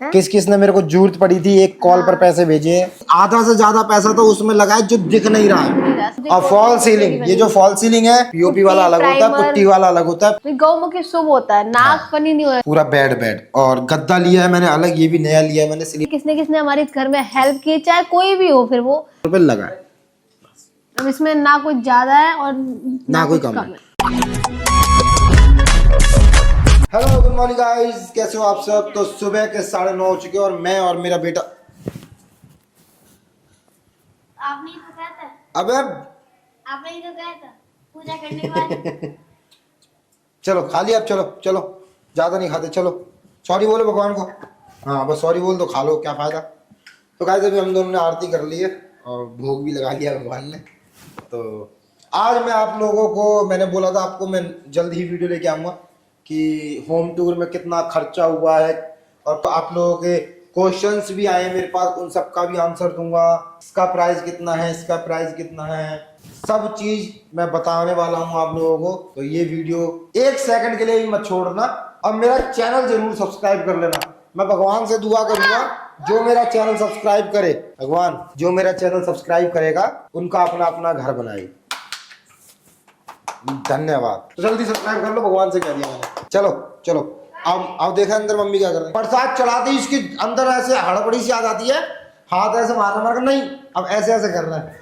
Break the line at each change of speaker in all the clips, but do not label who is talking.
किस किस ने मेरे को जरूरत पड़ी थी एक कॉल पर पैसे भेजे हैं। आधा से ज्यादा पैसा तो उसमें लगा है जो दिख नहीं रहा है। और फॉल सीलिंग, ये जो फॉल सीलिंग है पीओपी वाला अलग होता है, पुट्टी वाला अलग होता है।
गौमुखी शुभ होता है, नाक फनी नहीं हो।
पूरा बेड और गद्दा लिया है मैंने अलग, ये भी नया लिया है मैंने।
किसने किसने हमारे घर में हेल्प की, चाहे कोई भी हो, फिर वो
रुपए लगा है।
अब इसमें ना कोई ज्यादा है और
ना कोई कम है। हेलो गुड मॉर्निंग गाइस, कैसे हो आप सब। तो सुबह के 9:30 हो चुके और मैं और मेरा बेटा।
आपने ही तो कहा था।
अबे
आपने ही तो कहा था पूजा करने के बाद।
चलो खा लिया अब, चलो चलो ज्यादा नहीं खाते, चलो सॉरी बोलो भगवान को। हाँ बस सॉरी बोल दो, खा लो, क्या फायदा। तो गाइस अभी हम दोनों ने आरती कर ली है और भोग भी लगा लिया भगवान ने। तो आज मैं आप लोगों को, मैंने बोला था आपको मैं जल्द ही वीडियो लेके आऊँगा कि होम टूर में कितना खर्चा हुआ है, और तो आप लोगों के क्वेश्चंस भी आए मेरे पास, उन सब का भी आंसर दूंगा। इसका प्राइस कितना है, इसका प्राइस कितना है, सब चीज मैं बताने वाला हूँ आप लोगों को। तो ये वीडियो एक सेकंड के लिए भी मत छोड़ना और मेरा चैनल जरूर सब्सक्राइब कर लेना। मैं भगवान से दुआ करूंगा जो मेरा चैनल सब्सक्राइब करे, भगवान जो मेरा चैनल सब्सक्राइब करेगा उनका अपना अपना घर बनाए। धन्यवाद। तो जल्दी सब्सक्राइब कर लो, भगवान से कह दिया मैंने। चलो चलो अब देखा अंदर मम्मी क्या कर रही है। प्रसाद चढ़ाती इसके अंदर ऐसे हड़बड़ी सी आ जाती है, हाथ ऐसे मारना मार नहीं, अब ऐसे ऐसे करना है।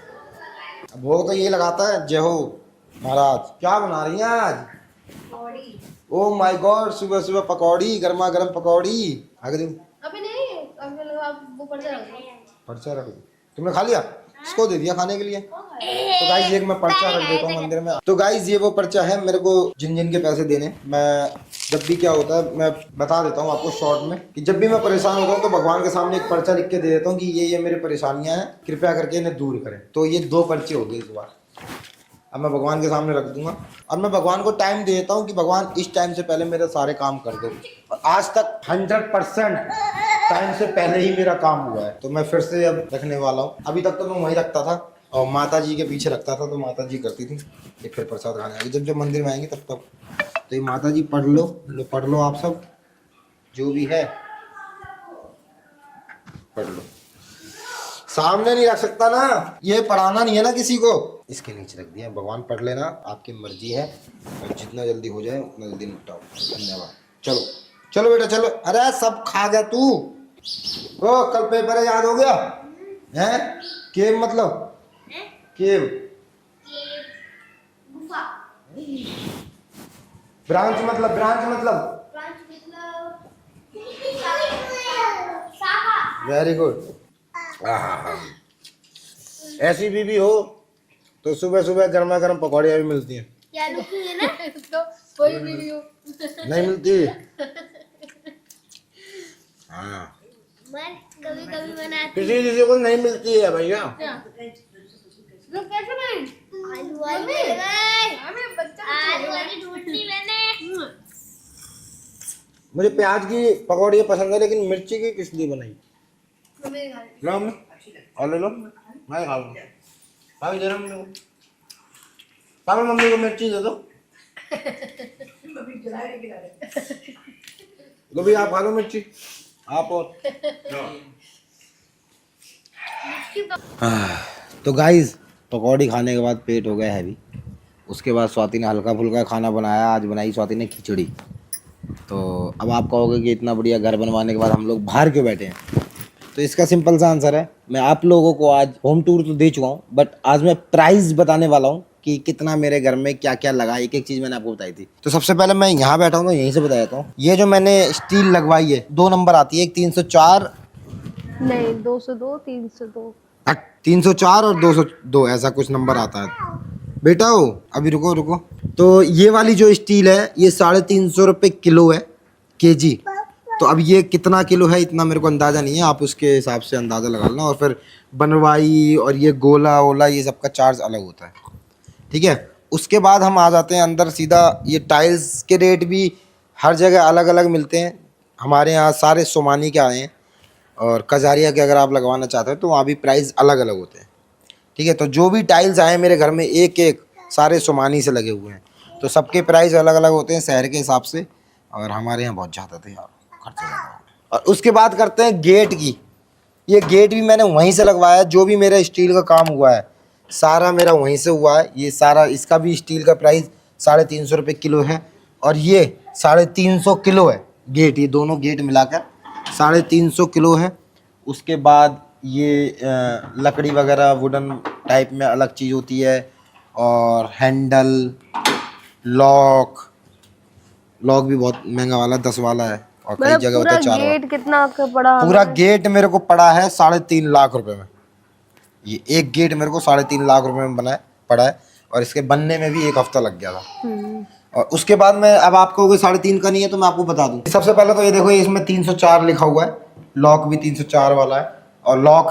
भोग तो ये लगाता है। जय हो महाराज। क्या बना रही हैं आज? ओ माय गॉड, सुबह सुबह पकौड़ी, गर्मा गर्म पकौड़ी। आगे दूं?
अभी नहीं, अभी आप वो पर्चा रख दो।
पर्चा रख दो। तुमने खा लिया? इसको दे दिया खाने के लिए। तो गाइस एक मैं पर्चा रख देता हूँ मंदिर में। तो गाइस ये वो पर्चा है मेरे को जिन जिन के पैसे देने। मैं जब भी क्या होता है मैं बता देता हूँ आपको शॉर्ट में कि जब भी मैं परेशान होता हूँ तो भगवान के सामने एक पर्चा लिख के दे देता हूँ कि ये मेरी परेशानियां हैं, कृपया करके इन्हें दूर करें। तो ये 2 पर्चे हो गए इस बार। अब मैं भगवान के सामने रख दूंगा और मैं भगवान को टाइम दे देता हूँ कि भगवान इस टाइम से पहले मेरे सारे काम कर दो। और आज तक 100% टाइम से पहले ही मेरा काम हुआ है। तो मैं फिर से अब रखने वाला हूँ। अभी तक तो मैं वहीं रखता था और माता जी के पीछे रखता था, तो माता जी करती थी। ये फिर प्रसाद खाने आएगी, जब जब मंदिर में आएंगे तब तक। तो ये माता जी पढ़ लो आप सब, जो भी है पढ़ लो। सामने नहीं रख सकता ना, ये पढ़ाना नहीं है ना किसी को, इसके नीचे रख दिया। भगवान पढ़ लेना, आपकी मर्जी है, और जितना जल्दी हो जाए उतना जल्दी निपटाओ। धन्यवाद। चलो चलो बेटा चलो। अरे सब खा गया तू। ओ कल पेपर है, याद हो गया है? केव मतलब केव, ब्रांच मतलब वेरी गुड। ऐसी बीवी हो तो सुबह सुबह गर्मा गर्म पकौड़ियाँ भी मिलती हैं।
क्या लिखी है ना?
तो कोई भी हो
नहीं मिलती। हाँ
मैं कभी कभी बनाती
किसी को नहीं मिलती है भैया।
लोग कैसे नहीं?
आलू वाली बन गई।
हमें बच्चा
आलू वाली ढूंढती मैंने।
मुझे प्याज की पकौड़ी पसंद है, लेकिन मिर्ची की किस लिए बनाई? लो मम्मी और ले लो, मैं खा लूँगा। भाभी दे रहा हूँ पापा, मम्मी को मिर्ची दे दो। लो भी आप खा लो मिर्ची, आप और। तो गाइस पकौड़ी खाने के बाद पेट हो गया हैवी। उसके बाद स्वाति ने हल्का फुल्का खाना बनाया। आज बनाई स्वाति ने खिचड़ी। तो अब आप कहोगे कि इतना बढ़िया घर बनवाने के बाद हम लोग बाहर क्यों बैठे हैं? तो इसका सिंपल सा आंसर है, मैं आप लोगों को आज होम टूर तो दे चुका हूँ, बट आज मैं प्राइस बताने वाला हूँ कि कितना मेरे घर में क्या क्या लगा। एक एक चीज़ मैंने आपको बताई थी। तो सबसे पहले मैं यहाँ बैठा हूँ तो यहीं से बता देता हूँ। ये जो मैंने स्टील लगवाई है, 2 नंबर आती है, एक 304
नहीं 202 302
304 और 202 ऐसा कुछ नंबर आता है बेटा। हो अभी रुको। तो ये वाली जो स्टील है ये 350 रुपये किलो है, केजी। तो अब ये कितना किलो है इतना मेरे को अंदाज़ा नहीं है, आप उसके हिसाब से अंदाज़ा लगा लेना। और फिर बनवाई और ये गोला वोला ये सब का चार्ज अलग होता है, ठीक है। उसके बाद हम आ जाते हैं अंदर सीधा। ये टाइल्स के रेट भी हर जगह अलग अलग मिलते हैं। हमारे यहाँ सारे सोमानी के आए हैं, और कजारिया के अगर आप लगवाना चाहते हैं तो वहाँ भी प्राइस अलग अलग होते हैं, ठीक है। तो जो भी टाइल्स आए मेरे घर में एक एक सारे सोमानी से लगे हुए हैं, तो सबके प्राइस अलग अलग होते हैं शहर के हिसाब से। और हमारे यहाँ बहुत ज़्यादा थे यार, खर्चा ज़्यादा। और उसके बाद करते हैं गेट की। ये गेट भी मैंने वहीं से लगवाया है, जो भी मेरा स्टील का काम हुआ है सारा मेरा वहीं से हुआ है। ये सारा, इसका भी स्टील का प्राइस 350 रुपये किलो है, और ये 350 किलो है गेट। ये दोनों गेट मिलाकर 350 किलो है। उसके बाद ये लकड़ी वगैरह वुडन टाइप में अलग चीज़ होती है, और हैंडल, लॉक भी बहुत महंगा वाला 10 वाला है, और कई
मतलब
जगह होता है 4 वाला।
गेट कितना का पड़ा?
पूरा गेट मेरे को पड़ा है 3.5 लाख रुपए में। ये एक गेट मेरे को 3.5 लाख रुपए में पड़ा है, और इसके बनने में भी 1 हफ्ता लग गया था। और उसके बाद में, अब आपको 3.5 का नहीं है तो मैं आपको बता दूं। सबसे पहले तो ये देखो, इसमें 304 लिखा हुआ है, लॉक भी 304 वाला है, और लॉक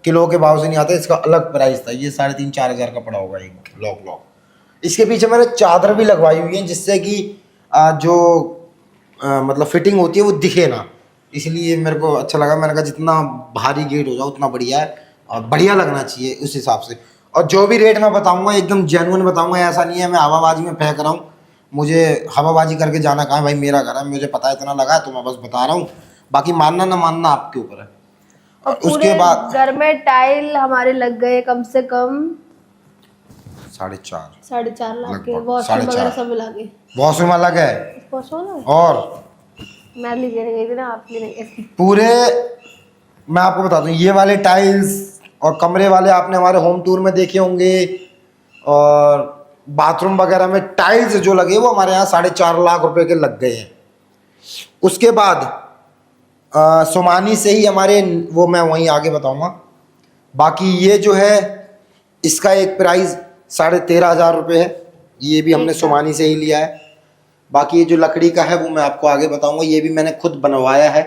किलो के भाव से नहीं आता, इसका अलग प्राइस था। ये 3,500-4 हज़ार का पड़ा होगा एक लॉक। इसके पीछे मैंने चादर भी लगवाई हुई है, जिससे कि जो मतलब फिटिंग होती है वो दिखे ना, इसलिए मेरे को अच्छा लगा। मैंने कहा जितना भारी गेट हो जाए उतना बढ़िया है, और बढ़िया लगना चाहिए उस हिसाब से। और जो भी रेट मैं बताऊंगा एकदम जेन्युइन बताऊंगा, ऐसा नहीं है मैं हवाबाजी में फेंक रहा हूँ। मुझे हवाबाजी करके जाना कहाँ है भाई, मेरा घर है, मुझे पता है इतना लगा है तो मैं बस बता रहा हूँ, बाकी मानना ना मानना आपके ऊपर है।
और
उसके बाद
घर में टाइल हमारे लग गए कम से कम
4.5
लाख के,
लगभग,
वॉशरूम
4.5
वगैरह सब मिला के।
वॉशरूम अलग है, और
मैं लेके नहीं गई थी ना, आप ले गए थे।
पूरे मैं आपको बता दूं, ये वाले टाइल्स और कमरे वाले आपने हमारे होम टूर में देखे होंगे, और बाथरूम वगैरह में टाइल्स जो लगे वो हमारे यहाँ 4.5 लाख रुपए के लग गए हैं। उसके बाद सोमानी से ही हमारे, वो मैं वहीं आगे बताऊंगा। बाकी ये जो है इसका एक प्राइस 13,500 रुपये है, ये भी हमने सोमानी से ही लिया है। बाकी ये जो लकड़ी का है वो मैं आपको आगे बताऊंगा, ये भी मैंने खुद बनवाया है।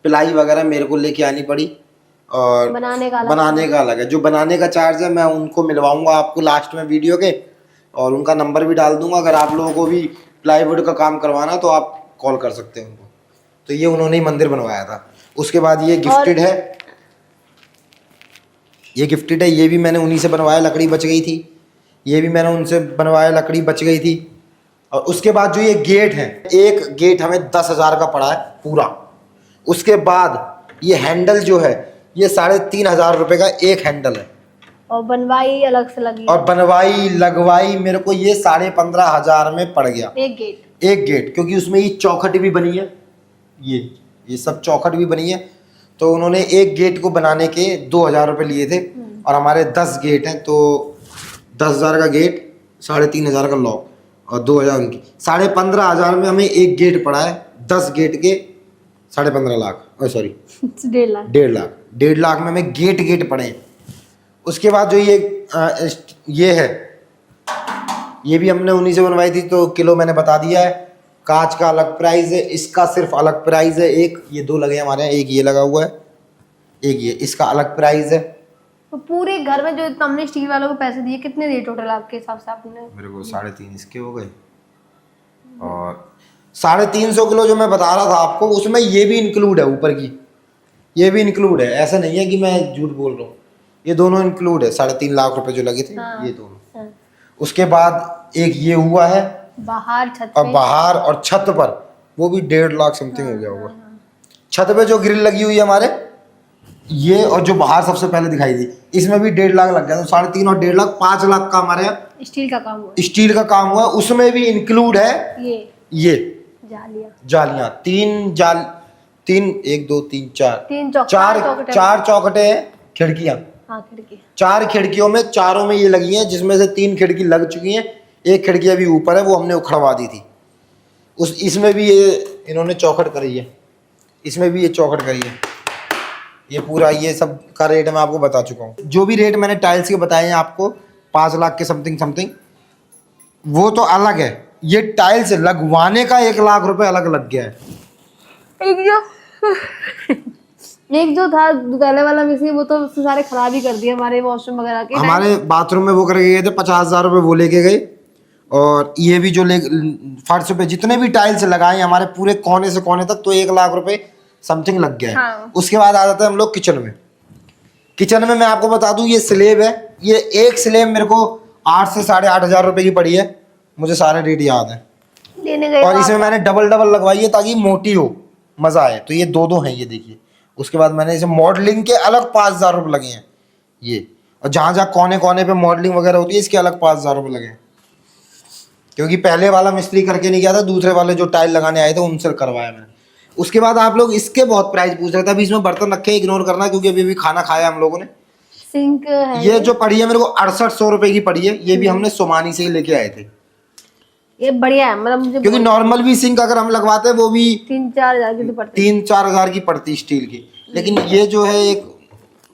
पिलाई वगैरह मेरे को लेके आनी पड़ी, और बनाने का अलग है। जो बनाने का चार्ज है मैं उनको मिलवाऊंगा आपको लास्ट में वीडियो के, और उनका नंबर भी डाल दूंगा। अगर आप लोगों को भी प्लाईवुड का काम करवाना तो आप कॉल कर सकते हैं उनको। तो ये उन्होंने ही मंदिर बनवाया था। उसके बाद ये गिफ्टेड है, ये भी मैंने उन्हीं से बनवाया, लकड़ी बच गई थी। ये भी मैंने उनसे बनवाया, लकड़ी बच गई थी। और उसके बाद जो ये गेट है, एक गेट हमें 10,000 का पड़ा है पूरा। उसके बाद ये हैंडल जो है ये 3,500 रुपये का एक हैंडल है,
और बनवाई अलग से लगी,
और बनवाई लगवाई मेरे को ये 15,500 में पड़ गया
एक गेट।
क्योंकि उसमें ये चौखट भी बनी है, ये सब चौखट भी बनी है। तो उन्होंने एक गेट को बनाने के 2,000 रुपये लिए थे, और हमारे 10 गेट हैं, तो 10,000 का गेट, 3,500 का लॉक, और 2,000 उनकी, 15,500 में हमें एक गेट पड़ा है। 10 गेट के 15.5 लाख, सॉरी 1.5 लाख में हमें गेट पड़े हैं। उसके बाद जो ये है, ये भी हमने उन्हीं से बनवाई थी, तो किलो मैंने बता दिया है। कांच का अलग प्राइस है, इसका सिर्फ अलग प्राइस है। एक ये 2 लगे हमारे यहाँ, एक ये लगा हुआ है, एक ये, इसका अलग प्राइस है।
तो पूरे घर में जो हमने स्टील वालों को पैसे दिए, कितने दिए टोटल आपके हिसाब से आपने?
मेरे को 3.5 इसके हो गए, और 350 किलो जो मैं बता रहा था आपको, उसमें ये भी इंक्लूड है, ऊपर की ये भी इंक्लूड है। ऐसा नहीं है कि मैं झूठ बोल रहा हूँ, ये दोनों इंक्लूड है। 3.5 लाख रुपए जो लगे थे, ये दोनों। उसके बाद एक ये हुआ है
बाहर छत
और
पे,
बाहर और छत पर, वो भी 1.5 लाख समथिंग हो गया होगा। छत पे जो ग्रिल लगी हुई है हमारे, ये, और जो बाहर सबसे पहले दिखाई दी, इसमें भी 1.5 लाख लग गया। तो 3.5 और 1.5 लाख, 5 लाख का हमारे यहाँ
स्टील का काम हुआ।
स्टील का काम हुआ। उसमें भी इंक्लूड है ये जालियां, 4 चौखटे हैं, खिड़कियां।
हाँ, खिड़की
4 खिड़कियों में, चारों में ये लगी हैं, जिसमें से 3 खिड़की लग चुकी हैं, एक खिड़की अभी ऊपर है, वो हमने उखड़वा दी थी। इसमें भी ये इन्होंने चौखट करी है, इसमें भी ये चौखट करी है। ये पूरा, ये सब का रेट मैं आपको बता चुका हूँ। जो भी रेट मैंने टाइल्स के बताए हैं आपको, 5 लाख के समथिंग, वो तो अलग है। ये टाइल्स लगवाने का 1 लाख रुपए अलग लग गया है।
एक जो था पहले वाला मिस्त्री, वो तो सारे खराब ही कर दिए हमारे वॉशरूम वगैरह के।
हमारे बाथरूम में वो करके गए थे, 50,000 रुपये वो लेके गए। और ये भी जो फर्श पे जितने भी टाइल्स लगाए हमारे पूरे कोने से कोने तक, तो 1 लाख रुपए समथिंग लग गया है।
हाँ।
उसके बाद आ जाते हैं हम लोग किचन में। किचन में मैं आपको बता दूं, ये स्लेब है, ये एक स्लेब मेरे को 8 से 8,500 रुपये की पड़ी है, मुझे सारे रेट याद है।
लेने गए
और इसमें मैंने डबल लगवाई है ताकि मोटी हो, मजा आए। तो ये दो हैं, ये देखिए। उसके बाद मैंने इसे मॉडलिंग के अलग 5,000 रुपये लगे हैं ये, और जहाँ जहाँ कोने कोने पे मॉडलिंग वगैरह होती है इसके अलग 5,000 रुपये लगे हैं, क्योंकि पहले वाला मिस्त्री करके नहीं गया था, दूसरे वाले जो टाइल लगाने आए थे उनसे करवाया मैंने। उसके बाद आप लोग इसके बहुत प्राइस पूछ रहे थे। अभी इसमें बर्तन रखे, इग्नोर करना क्योंकि अभी खाना खाया हम लोगों ने।
सिंक है
ये जो पड़ी है मेरे को 6800 रुपए की पड़ी है। ये भी हमने सोमानी से ही लेके आए थे,
ये बढ़िया है, मतलब मुझे
क्योंकि नॉर्मल भी सिंक अगर हम लगवाते हैं वो भी
3-4 हजार की तो पड़ती
3-4 हजार की पड़ती स्टील की, लेकिन ये जो है एक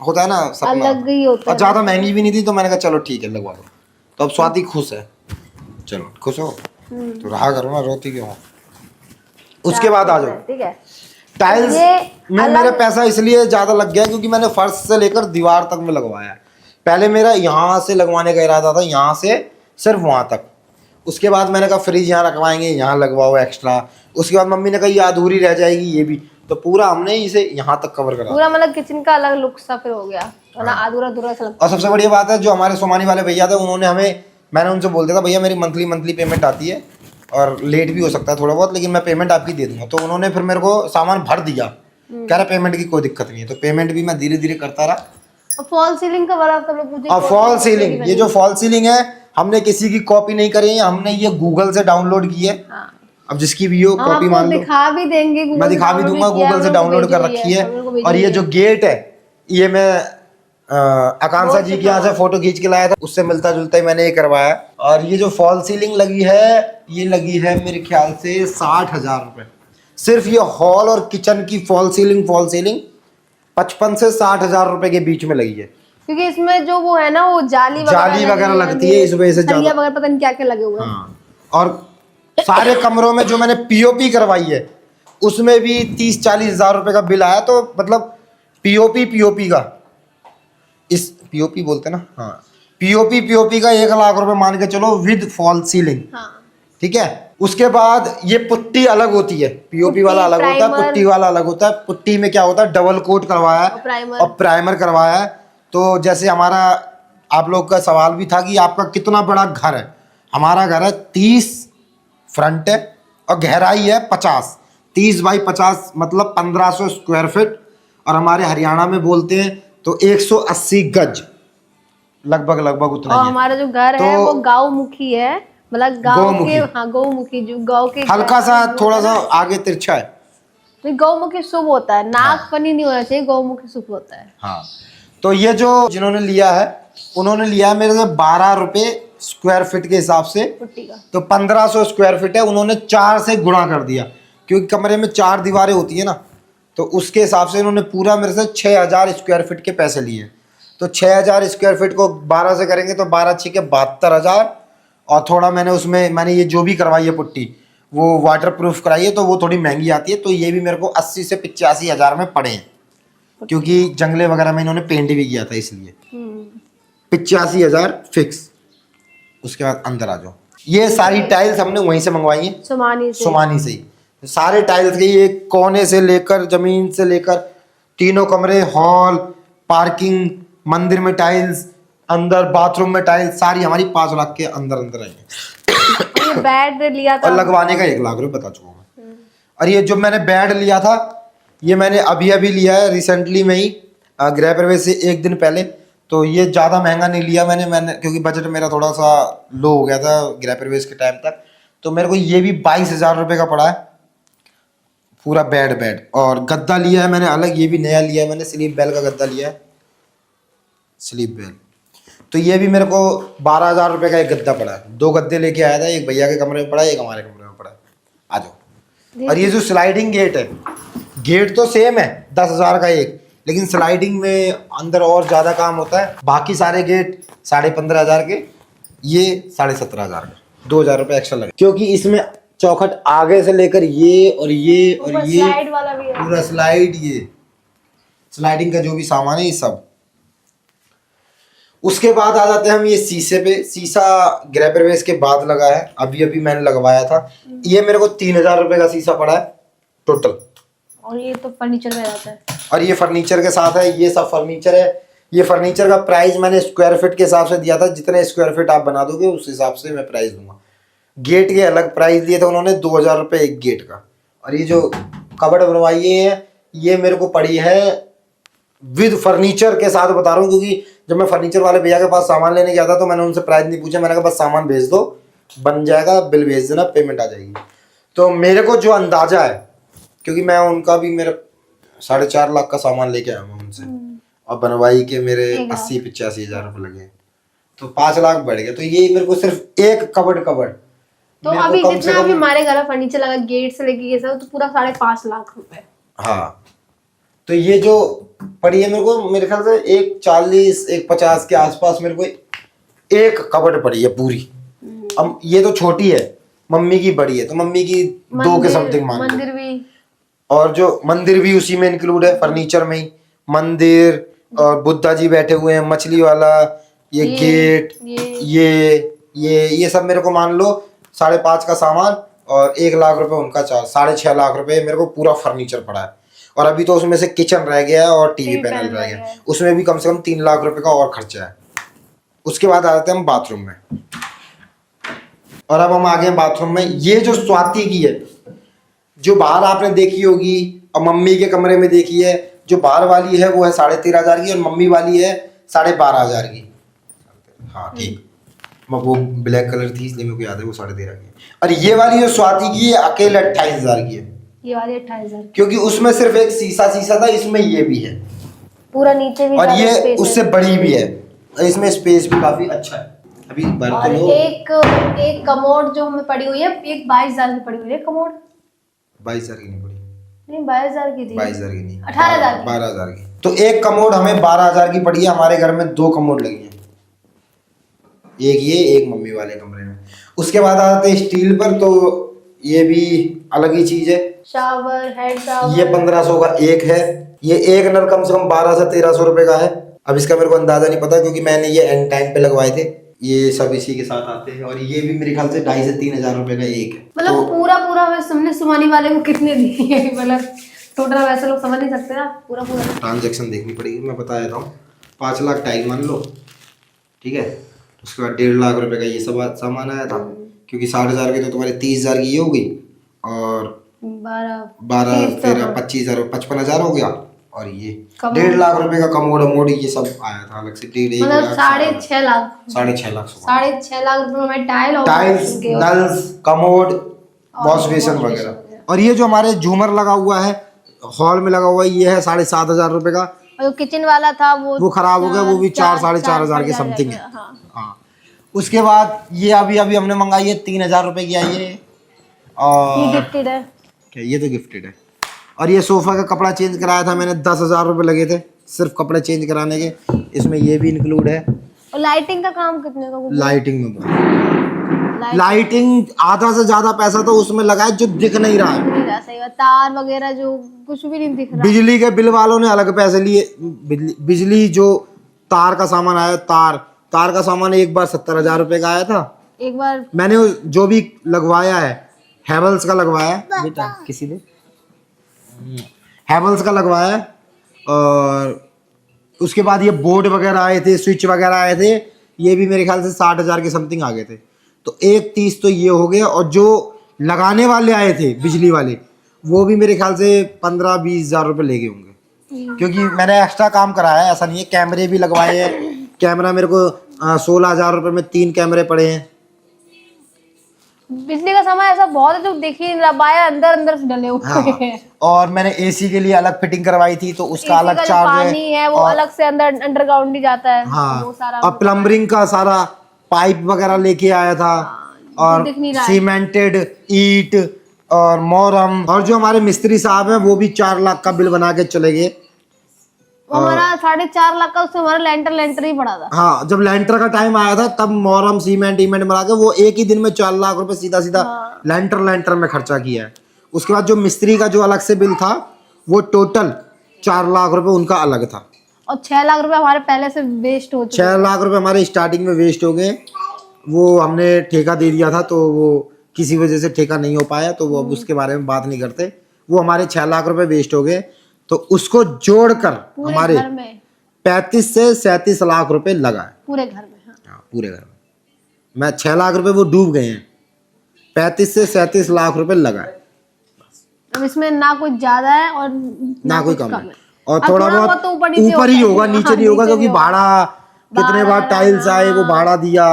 होता है ना सपना,
अलग ही होता
और
है।
ज्यादा महंगी भी नहीं थी, तो मैंने कहा चलो ठीक है लगवा दो। तो अब स्वाति खुश है। चलो खुश हो तो रहा करो ना, रोती क्यों हो। उसके बाद आ जाओ
ठीक है।
टाइल्स
ये
में मेरा पैसा इसलिए ज्यादा लग गया क्योंकि मैंने फर्श से लेकर दीवार तक में लगवाया है। पहले मेरा यहाँ से लगवाने का इरादा था, यहाँ से सिर्फ वहां तक। उसके बाद मैंने कहा फ्रिज यहाँ रखवाएंगे, यहाँ लगवाओ एक्स्ट्रा। उसके बाद मम्मी ने कहा ये अधूरी रह जाएगी ये भी, तो पूरा हमने इसे यहाँ तक कवर करा।
पूरा मतलब किचन का अलग लुक सा फिर हो गया, वरना अधूरा अधूरा सा लगता
और सबसे बढ़िया बात है जो हमारे सोमानी वाले भैया थे, उन्होंने हमें, मैंने उनसे बोल दिया था भैया मेरी मंथली पेमेंट आती है और लेट भी हो सकता है थोड़ा बहुत, लेकिन मैं पेमेंट आपकी दे दूंगा। तो उन्होंने फिर मेरे को सामान भर दिया, कह रहा पेमेंट की कोई दिक्कत नहीं है। तो पेमेंट भी मैं धीरे धीरे करता रहा।
और फॉल सीलिंग का वाला सब लोग मुझे,
और फॉल सीलिंग, ये जो फॉल सीलिंग है हमने किसी की कॉपी नहीं करी है, हमने ये गूगल से डाउनलोड की है।
हाँ।
अब जिसकी भी हो
हम
कॉपी
आपको
मान लो,
दिखा भी देंगे,
मैं दिखा भी दूंगा, गूगल से डाउनलोड कर रखी है। और ये जो गेट है ये मैं आकांक्षा जी के यहाँ से फोटो खींच के लाया था, उससे मिलता जुलता ही मैंने ये करवाया। और ये जो फॉल सीलिंग लगी है ये लगी है मेरे ख्याल से 60,000 रुपए। सिर्फ ये हॉल और किचन की फॉल सीलिंग 55 से 60,000 रुपए के बीच में लगी है,
क्योंकि इसमें जो वो है ना वो जाली
वगैरह लगती है, इस वजह से
सरिया
ज्यादा।
वगैरह पता नहीं क्या क्या लगे हुए हैं।
हाँ। और सारे कमरों में जो मैंने पीओपी करवाई है उसमें भी 30-40 हजार रुपए का बिल आया। तो मतलब पीओपी का, इस पीओपी बोलते ना, हाँ पीओपी का 1 लाख रुपए मान के चलो विद फॉल सीलिंग।
हाँ।
ठीक है। उसके बाद ये पुट्टी अलग होती है, पीओपी वाला अलग होता है, पुट्टी वाला अलग होता है। पुट्टी में क्या होता है, डबल कोट करवाया है और प्राइमर करवाया है। तो जैसे हमारा आप लोग का सवाल भी था कि आपका कितना बड़ा घर है, हमारा घर है 30 फ्रंट है और गहराई है 50, 30 बाई 50 मतलब 1500 स्क्वायर फीट, और हमारे हरियाणा में बोलते हैं तो 180 गज, लगभग उतना
और
ही है।
हमारा जो घर है वो गाँव मुखी है, मतलब गाँव के, हाँ गौमुखी, जो गाँव के
हल्का सा थोड़ा सा आगे तिरछा है।
नहीं, गौमुखी शुभ होता है, नाक फनी नहीं होना चाहिए, गौमुखी शुभ होता है।
हाँ। तो ये जो जिन्होंने लिया है उन्होंने लिया है मेरे से 12 रुपए स्क्वायर फीट के हिसाब से,
पुट्टी का।
तो 1500 स्क्वायर फीट है, उन्होंने 4 से गुणा कर दिया क्योंकि कमरे में 4 दीवारें होती है ना, तो उसके हिसाब से इन्होंने पूरा मेरे से 6000 स्क्वायर फीट के पैसे लिए। तो 6000 स्क्वायर फीट को 12 से करेंगे तो 12 6 के 72,000, और थोड़ा मैंने ये जो भी करवाई है पुट्टी वो वाटर प्रूफ कराई है, तो वो थोड़ी महंगी आती है। तो ये भी मेरे को 80 से 85,000 में पड़े हैं, क्योंकि जंगले वगैरह में इन्होंने पेंट भी किया था, इसलिए 85,000 फिक्स। उसके बाद अंदर आ जाओ, ये सारी टाइल्स हमने वहीं से मंगवाई है, सोमानी से ही। सारे टाइल्स के ये कोने से लेकर जमीन से लेकर तीनों कमरे, हॉल, पार्किंग, मंदिर में टाइल्स, अंदर बाथरूम में टाइल्स, सारी हमारी 5 लाख के अंदर आई है।
ये बेड लिया था
और लगवाने का 1 लाख रुपए बता चुका मैं। और ये जो मैंने बेड लिया था ये मैंने अभी लिया है रिसेंटली में ही, गृह प्रवेश से 1 दिन पहले। तो ये ज़्यादा महंगा नहीं लिया मैंने क्योंकि बजट मेरा थोड़ा सा लो हो गया था गृह प्रवेश के टाइम तक। तो मेरे को ये भी 22,000 रुपये का पड़ा है पूरा बेड। और गद्दा लिया है मैंने अलग, ये भी नया लिया है मैंने, स्लीप बेल का गद्दा लिया है, स्लीप बेल। तो ये भी मेरे को 12,000 रुपये का एक गद्दा पड़ा है। 2 गद्दे लेके आया था, एक भैया के कमरे में पड़ा है, एक हमारे कमरे में पड़ा है। आ जाओ। और ये जो स्लाइडिंग गेट है, गेट तो सेम है 10,000 का एक, लेकिन स्लाइडिंग में अंदर और ज़्यादा काम होता है। बाकी सारे गेट 15,500 के, ये 17,500 का, 2,000 रुपये एक्स्ट्रा लगे, क्योंकि इसमें चौखट आगे से लेकर ये और ये
स्लाइड वाला भी है,
पूरा स्लाइड, ये स्लाइडिंग का जो भी सामान है ये सब। उसके बाद आ जाते हैं हम ये शीशे पे। शीशा गृह प्रवेश के बाद लगा है, अभी मैंने लगवाया था। ये मेरे को 3,000 रुपये का शीशा पड़ा है टोटल।
और ये तो फर्नीचर में रहता है,
और ये फर्नीचर के साथ है, ये सब फर्नीचर है। ये फर्नीचर का प्राइस मैंने स्क्वायर फीट के हिसाब से दिया था, जितने स्क्वायर फीट आप बना दोगे उस हिसाब से मैं प्राइस दूंगा। गेट के अलग प्राइस दिए थे उन्होंने, 2,000 रुपये एक गेट का। और ये जो कबर्ड बनवाई है, ये मेरे को पड़ी है विद फर्नीचर के साथ, बता रहा हूँ, क्योंकि जब मैं फर्नीचर वाले भैया के पास सामान लेने गया था तो मैंने उनसे प्राइस नहीं पूछा, मैंने कहा बस सामान भेज दो, बन जाएगा, बिल भेज देना, पेमेंट आ जाएगी। तो मेरे को जो अंदाजा है, क्योंकि मैं उनका भी मेरा 4.5 लाख का सामान लेके आया हूँ उनसे, और बनवाई के मेरे 80-85 हज़ार रुपये लगे, तो 5 लाख बढ़ गया। तो ये मेरे को सिर्फ एक कबर्ड
तो अभी जितना अभी हमारे घर में फर्नीचर लगा, गेट से लेके ये सब, तो पूरा 5.5 लाख रुपए।
हाँ, तो ये जो पड़ी है मेरे को, मेरे ख्याल से 1.40-1.50 के आसपास मेरे को एक कबर्ड पड़ी है पूरी। अब ये तो छोटी है, मम्मी की बड़ी है, तो मम्मी की 2 के समथिंग मान लो।
मंदिर भी, और
जो मंदिर भी उसी में इंक्लूड है, फर्नीचर में ही मंदिर, और बुद्धा जी बैठे हुए हैं, मछली वाला, ये गेट, ये सब मेरे को मान लो 5.5 का सामान, और 1 लाख रुपए उनका चार्ज, 6.5 लाख रुपए मेरे को पूरा फर्नीचर पड़ा है। और अभी तो उसमें से किचन रह गया है और टीवी पैनल रह गया, उसमें भी कम से कम 3 लाख रुपए का और खर्चा है। उसके बाद आ जाते हैं हम बाथरूम में, और अब हम आ गए बाथरूम में। ये जो स्वाति की है, जो बाहर आपने देखी होगी और मम्मी के कमरे में देखी है, जो बाहर वाली है वो है 13,500 की, और मम्मी वाली है 12,500 की। हाँ ठीक, वो ब्लैक कलर थी इसलिए मेरे को याद है वो 13,500 की। और ये वाली जो स्वाति की है अकेले 28,000 की है।
ये वाली 28,000,
क्योंकि उसमें सिर्फ एक शीशा था, इसमें ये भी है
पूरा नीचे भी,
और ये उससे बड़ी भी है, इसमें स्पेस भी काफी अच्छा है। अभी
और एक कमोड जो हमें पड़ी हुई है, एक 22,000 की पड़ी हुई है कमोड।
22,000 की नहीं पड़ी,
नहीं 22,000 की थी,
22,000 की नहीं,
18,000 की,
12,000 की। तो एक कमोड हमें 12,000 की पड़ी है। हमारे घर में 2 कमोड लगी है, एक ये, एक मम्मी वाले कमरे में। उसके बाद आते हैं स्टील पर, तो ये भी अलग ही चीज है।
शावर, हेड शावर,
ये 1500 का एक है। ये एक नल कम से कम 1200 से 1300 रुपए का है। अब इसका मेरे को अंदाजा नहीं पता, क्योंकि मैंने ये एंड टाइम पे लगवाए थे। ये सब इसी के साथ आते हैं, और ये भी मेरे ख्याल से 2,500 से 3,000 रुपए का एक है।
मतलब तो पूरा हमें सुमानी वाले को कितने दिए, मतलब टोटल वैसे लोग समझ नहीं सकते ना, पूरा
ट्रांजेक्शन देखनी पड़ेगी, मैं बता देता हूँ। 5 लाख टाइल मान लो, ठीक है। उसके बाद 1.5 लाख रुपए का ये सब सामान आया था, क्योंकि 60,000 की तो तुम्हारे 30,000 की ये हो गई, और 12 13 25,000 55,000 हो गया, और ये 1.5 लाख रुपए का कमोड ये सब आया था अलग से। 1.5
मतलब 6.5 लाख,
6.5 लाख
6.5 लाख रुपए में
tiles, nulls, commode, wash basin वगैरह। और ये जो हमारे झूमर लगा हुआ है हॉल में लगा हुआ है, ये है 7,500 रुपए का।
और किचन वाला था वो
खराब हो गया, वो भी 4-4.5 के समथिंग है। हाँ, उसके बाद ये अभी हमने मंगाई है 3,000 रुपए की आई है, और
ये गिफ्टेड है।
क्या ये तो गिफ्टेड है। और ये सोफा का कपड़ा चेंज कराया था मैंने, 10,000 रुपए लगे थे सिर्फ कपड़े चेंज कराने के, इसमें ये भी इंक्लूड है।
और लाइटिंग का काम कितने का?
लाइटिंग में लाइटिंग आधा से ज्यादा पैसा तो उसमें लगा है जो दिख नहीं रहा है,
सही बात, तार वगैरह जो कुछ भी नहीं दिख रहा।
बिजली के बिल वालों ने अलग पैसे लिए। बिजली जो तार का सामान आया, तार का सामान एक बार 70,000 रुपए का आया था।
एक बार
मैंने जो भी लगवाया है हैवल्स का लगवाया है, बेटा किसी ने हैवल्स का लगवाया है। और उसके बाद ये बोर्ड वगैरह आए थे, स्विच वगैरह आए थे, ये भी मेरे ख्याल से 60,000 के समथिंग आ गए थे। तो 1.30 तो ये हो गया, और जो लगाने वाले आए थे बिजली वाले, वो भी मेरे ख्याल से 15-20 हज़ार रुपये ले गए होंगे, क्योंकि मैंने एक्स्ट्रा काम कराया है, ऐसा नहीं है। कैमरे भी लगवाए हैं, कैमरा मेरे को 16,000 रुपये में 3 कैमरे पड़े हैं।
बिजली का सामान ऐसा बहुत है जो देखिए लगाया अंदर से डले हुए हैं।
और मैंने एसी के लिए अलग फिटिंग करवाई थी, तो उसका अलग चार्ज
पानी है वो अलग से अंदर अंडरग्राउंड ही जाता है।
हाँ,
वो सारा
और प्लम्बरिंग का सारा पाइप वगैरह लेके आया था, और सीमेंटेड ईट और मोरम। और जो हमारे मिस्त्री साहब हैं वो भी 4 लाख का बिल बना के चले गए।
हमारा 4.5 लाख का, उससे हमारा लेंटर ही पड़ा था।
हाँ, जब लेंटर का टाइम आया था तब मोरम सीमेंट बना के वो एक ही दिन में 4 लाख रुपए सीधा लेंटर में खर्चा किया है। उसके बाद जो मिस्त्री का जो अलग से बिल था वो टोटल 4 लाख रुपए उनका अलग था,
और 6 लाख रुपए हमारे पहले से वेस्ट हो चुके।
6 लाख रुपए हमारे स्टार्टिंग में वेस्ट हो गए। वो हमने ठेका दे दिया था, तो वो किसी वजह से ठेका नहीं हो पाया, तो वो अब उसके बारे में बात नहीं करते। वो हमारे 6 लाख रुपए वेस्ट हो गए, तो उसको जोड़कर हमारे 35 से 37 लाख रुपए लगा है
पूरे घर में।
हाँ, पूरे घर में। मैं 6 लाख रुपए वो डूब गए हैं, 35 से 37 लाख रुपए लगा है।
अब इसमें ना कुछ ज्यादा है और
ना कोई
कुछ
कम है।
है।
और
अब
थोड़ा बहुत
तो ऊपर
ही होगा, नीचे नहीं होगा,
नीचे
क्योंकि
नहीं होगा।
भाड़ा कितने बार टाइल्स आए वो भाड़ा दिया,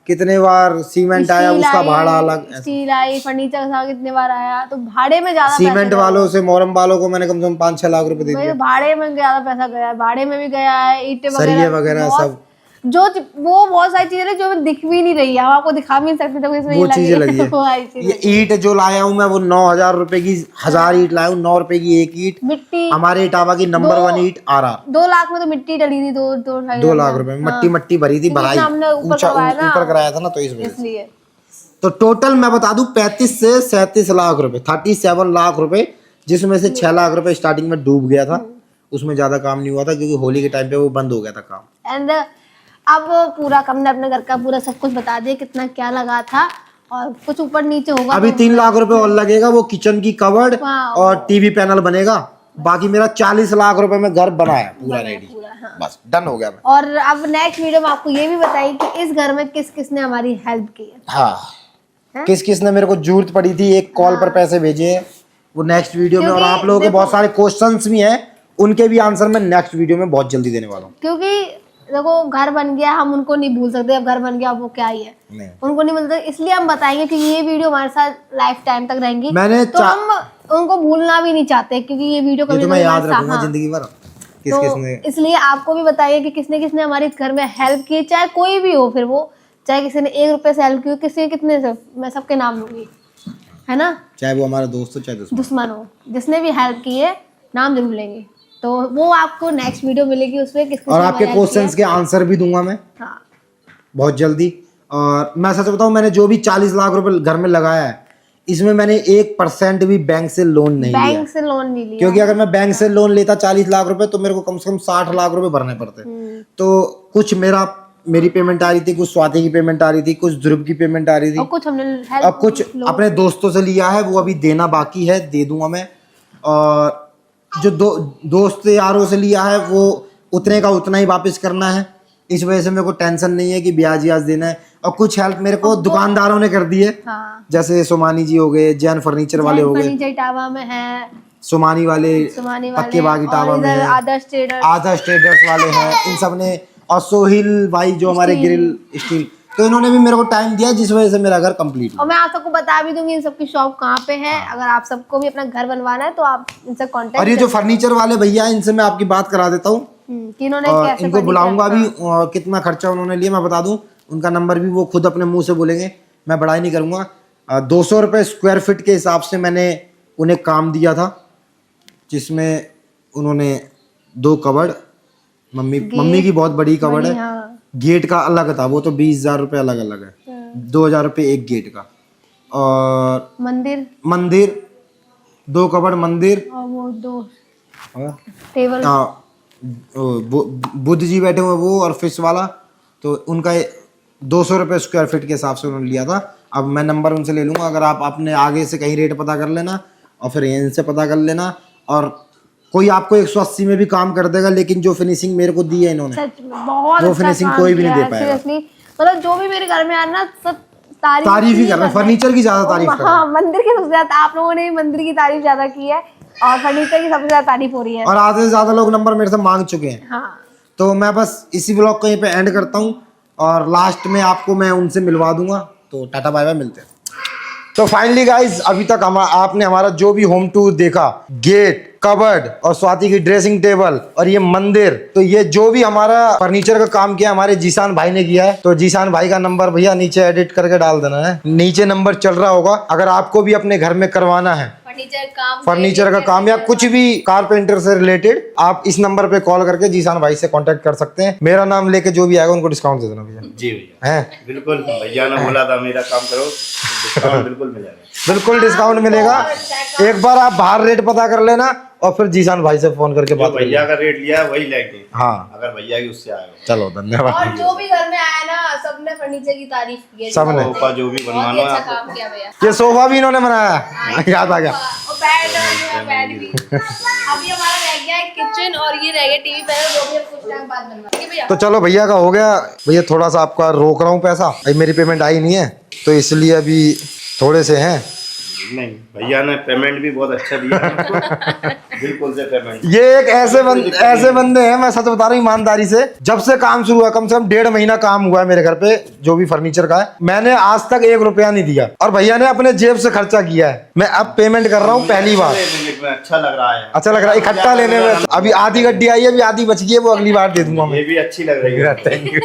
कितने बार सीमेंट आया
स्टील
उसका
आई,
भाड़ा अलग।
स्टील आई, फर्नीचर का कितने बार आया, तो भाड़े में ज्यादा
सीमेंट वालों से, मोरम वालों को मैंने कम से कम 5-6 लाख रुपए दे दिया।
भाड़े में ज्यादा पैसा गया है, भाड़े में भी गया है, ईंटें
सरिये वगैरह
बहुत-
सब,
जो वो बहुत सारी चीजें जो हमें दिख भी नहीं रही है, हम आपको दिखा भी नहीं सकते थे इसमें
वो चीजें लगी है।
वो सारी चीजें।
ये ईंट जो लाया हूँ मैं वो 9,000 रुपए की 1000 ईंट लाया हूँ, 9 रुपए की एक ईंट।
मिट्टी
हमारे इटावा की नंबर 1 ईंट RR
2 लाख में तो मिट्टी डली थी,
2 लाख रुपए में मट्टी भरी थी, भराई
हमने ऊपर
ऊंचा
करवाया ना,
ऊपर कराया था ना, तो इस वजह से।
इसलिए
तो टोटल मैं बता दूं 35 से 37 लाख रुपए, 37 लाख रुपए, जिसमें से 6 लाख रुपए स्टार्टिंग में डूब गया था, उसमें ज्यादा काम नहीं हुआ था क्योंकि होली के टाइम पे वो बंद हो गया था काम।
एंड अब पूरा हमने अपने घर का पूरा सब कुछ बता दिया, कितना क्या लगा था, और कुछ ऊपर नीचे होगा
अभी
तो
3 लाख रुपए और लगेगा, वो किचन की कवर्ड
वाह।
और टीवी पैनल बनेगा। बाकी मेरा 40 लाख रुपए में घर बनाया पूरा रेडी,
पूरा, हाँ।
बस डन हो गया मैं।
और अब नेक्स्ट वीडियो में आपको ये भी बताइए कि इस घर में किस किस ने हमारी हेल्प की है।
हाँ, किस किस ने मेरे को जरूरत पड़ी थी, एक कॉल पर पैसे भेजे हैं, वो नेक्स्ट वीडियो में। और
क्योंकि
आप लोगों के बहुत सारे क्वेश्चंस भी हैं, उनके भी आंसर मैं नेक्स्ट वीडियो में बहुत जल्दी देने वाला हूँ।
क्योंकि देखो घर बन गया, हम उनको नहीं भूल सकते, अब घर बन गया अब वो क्या ही है,
नहीं।
उनको नहीं मिलता, इसलिए हम बताएंगे कि ये वीडियो हमारे साथ लाइफ टाइम तक रहेंगी।
मैंने
तो हम उनको भूलना भी नहीं चाहते, क्योंकि ये वीडियो
ये
कभी
तो मैं
कभी
याद
हमारे साथ-
रखूंगा
हाँ।
जिंदगी भर किस
तो
किस ने।
इसलिए आपको भी बताइए कि किसने किसने हमारे इस घर में हेल्प की, चाहे कोई भी हो, फिर वो चाहे किसी ने 1 रुपए से हेल्प की हो, किसी ने कितने से, मैं सबके नाम लूंगी, है ना,
चाहे वो हमारा दोस्त हो चाहे दुश्मन।
दुश्मन हो, जिसने भी हेल्प की है नाम जरूर लेंगे। तो वो आपको नेक्स्ट वीडियो मिलेगी, उसमें किसने
और आपके क्वेश्चंस के आंसर भी दूंगा मैं
हाँ
बहुत जल्दी। और मैं सच बताऊं, मैंने जो भी 40 लाख रुपए घर में लगाया है, इसमें मैंने 1% भी बैंक से लोन नहीं लिया,
बैंक से लोन नहीं लिया,
क्योंकि अगर मैं बैंक से लोन लेता 40 लाख रुपए तो मेरे को कम से कम 60 लाख रुपए भरने पड़ते। तो कुछ मेरी पेमेंट आ रही थी, कुछ स्वाति की पेमेंट आ रही थी, कुछ ध्रुव की पेमेंट आ रही
और
थी,
कुछ हमने
अब कुछ अपने दोस्तों से लिया है, वो अभी देना बाकी है, दे दूंगा मैं। और जो दोस्त यारों से लिया है वो उतने का उतना ही वापस करना है, इस वजह से मेरे को टेंशन नहीं है कि ब्याज व्याज देना है। और कुछ हेल्प मेरे को दुकानदारों ने कर दी है,
हाँ,
जैसे सोमानी जी हो गए, जैन फर्नीचर वाले हो गए,
फर्नीचर इटावा में है,
सोमानी वाले,
सुमानी
पक्के बाग इटावा में है,
आदर्श ट्रेडर,
आदर्श ट्रेडर्स वाले हैं, इन सब ने, और सोहिल भाई जो हमारे ग्रिल स्टील, तो इन्होंने भी मेरे को टाइम दिया, जिस वजह से मेरा घर कंप्लीट
और मैं आप सबको बता भी दूंगी इन सबकी शॉप कहाँ पे है। अगर आप सबको भी अपना घर बनवाना है तो आप इनसे
और
कांटेक्ट
ये जो फर्नीचर वाले भैया हैं, इनसे मैं आपकी बात करा देता हूँ,
कि इन्होंने
और
कैसे
इनको बुलाऊंगा भी, और कितना खर्चा उन्होंने लिया मैं बता दूं, उनका नंबर भी वो खुद अपने मुंह से बोलेंगे, मैं बढ़ाई नहीं करूंगा। 200 रुपये स्क्वायर फीट के हिसाब से मैंने उन्हें काम दिया था, जिसमें उन्होंने 2 कबर्ड, मम्मी की बहुत बड़ी कबर्ड है,
हाँ।
गेट का अलग था, वो तो 20,000 रुपये अलग अलग है, 2,000 रुपये एक गेट का। और मंदिर 2 कबर्ड मंदिर,
और वो 2
हाँ,
टेबल,
बुद्ध जी बैठे हुए वो, और फिश वाला, तो उनका 200 रुपये स्क्वायर फीट के हिसाब से उन्होंने लिया था। अब मैं नंबर उनसे ले लूँगा, अगर आप अपने आगे से कहीं रेट पता कर लेना और फिर इनसे पता कर लेना। और कोई आपको 180 में भी काम कर देगा, लेकिन जो फिनिशिंग मेरे को दी है इन्होंने,
सच में बहुत
वो
अच्छा
फिनिशिंग
काम
कोई भी
किया
नहीं दे
है,
पाएगा।
seriously। मतलब जो भी मेरे घर में आना सब
तारीफ ही कर रहे हैं, फर्नीचर की ज्यादा तारीफ कर रहे हैं।
हाँ, मंदिर की सबसे ज्यादा, आप लोगों ने मंदिर की तारीफ ज्यादा की है और फर्नीचर की सबसे ज्यादा तारीफ हो रही है।
और आधे से ज्यादा लोग नंबर मेरे से मांग चुके हैं।
हाँ,
तो मैं बस इसी ब्लॉग को यहीं पे एंड करता हूँ, और लास्ट में आपको मैं उनसे मिलवा दूंगा। तो टाटा बाय बाय, मिलते हैं। तो फाइनली गाइज, अभी तक आपने हमारा जो भी होम टूर देखा, गेट, कबर्ड और स्वाति की ड्रेसिंग टेबल और ये मंदिर, तो ये जो भी हमारा फर्नीचर का काम किया हमारे जीशान भाई ने किया है। तो जीशान भाई का नंबर भैया नीचे एडिट करके डाल देना है, नीचे नंबर चल रहा होगा। अगर आपको भी अपने घर में करवाना है फर्नीचर का काम या कुछ भी कारपेंटर से रिलेटेड, आप इस नंबर पे कॉल करके जीशान भाई से कांटेक्ट कर सकते हैं। मेरा नाम लेके जो भी आएगा उनको डिस्काउंट दे देना भैया।
जी भैया,
हैं
बिल्कुल, भैया ने बोला था मेरा काम करो, डिस्काउंट बिल्कुल मिलेगा।
बिल्कुल डिस्काउंट मिलेगा। एक बार आप बाहर रेट पता कर लेना और फिर जीशान भाई से फोन करके
जो
बात कर
भैया
लेना।
का रेट लिया है वही लेंगे,
हाँ,
अगर भैया की उससे आएगा।
चलो धन्यवाद।
और जो भी घर में आया ना, सबने फर्नीचर की तारीफ की है,
सबने।
सोफा जो भी बनवाना है
अच्छा
आपको,
काम किया भैया।
ये सोफा भी इन्होंने बनाया, याद आ गया।
और बेड भी। अभी हमारा रह गया है किचन और ये रह गया टीवी पैनल, जो भी हम कुछ टाइम बाद बनवाएंगे भैया।
तो चलो भैया का हो गया। भैया थोड़ा सा आपका रोक रहा हूँ पैसा, अभी मेरी पेमेंट आई नहीं है, तो इसलिए अभी थोड़े से हैं,
नहीं भैया ने पेमेंट भी बहुत अच्छा दिया हमको। बिल्कुल से पेमेंट।
ये एक ऐसे बंदे हैं, मैं सच बता रहा हूँ ईमानदारी से, जब से काम शुरू हुआ, कम से कम 1.5 महीना काम हुआ है मेरे घर पे, जो भी फर्नीचर का है, मैंने आज तक 1 रुपया नहीं दिया, और भैया ने अपने जेब से खर्चा किया है। मैं अब पेमेंट कर रहा हूँ पहली बार।
अच्छा लग रहा है।
अच्छा लग रहा है इकट्ठा लेने में। अभी आधी गड्डी आई है, अभी आधी बच गई है, वो अगली बार दे दूंगा मैं।
ये भी अच्छी लग रही है।
Thank you.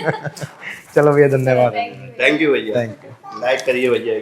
चलो भैया धन्यवाद।
थैंक यू भैया।
Thank you.
लाइक करिए भैया।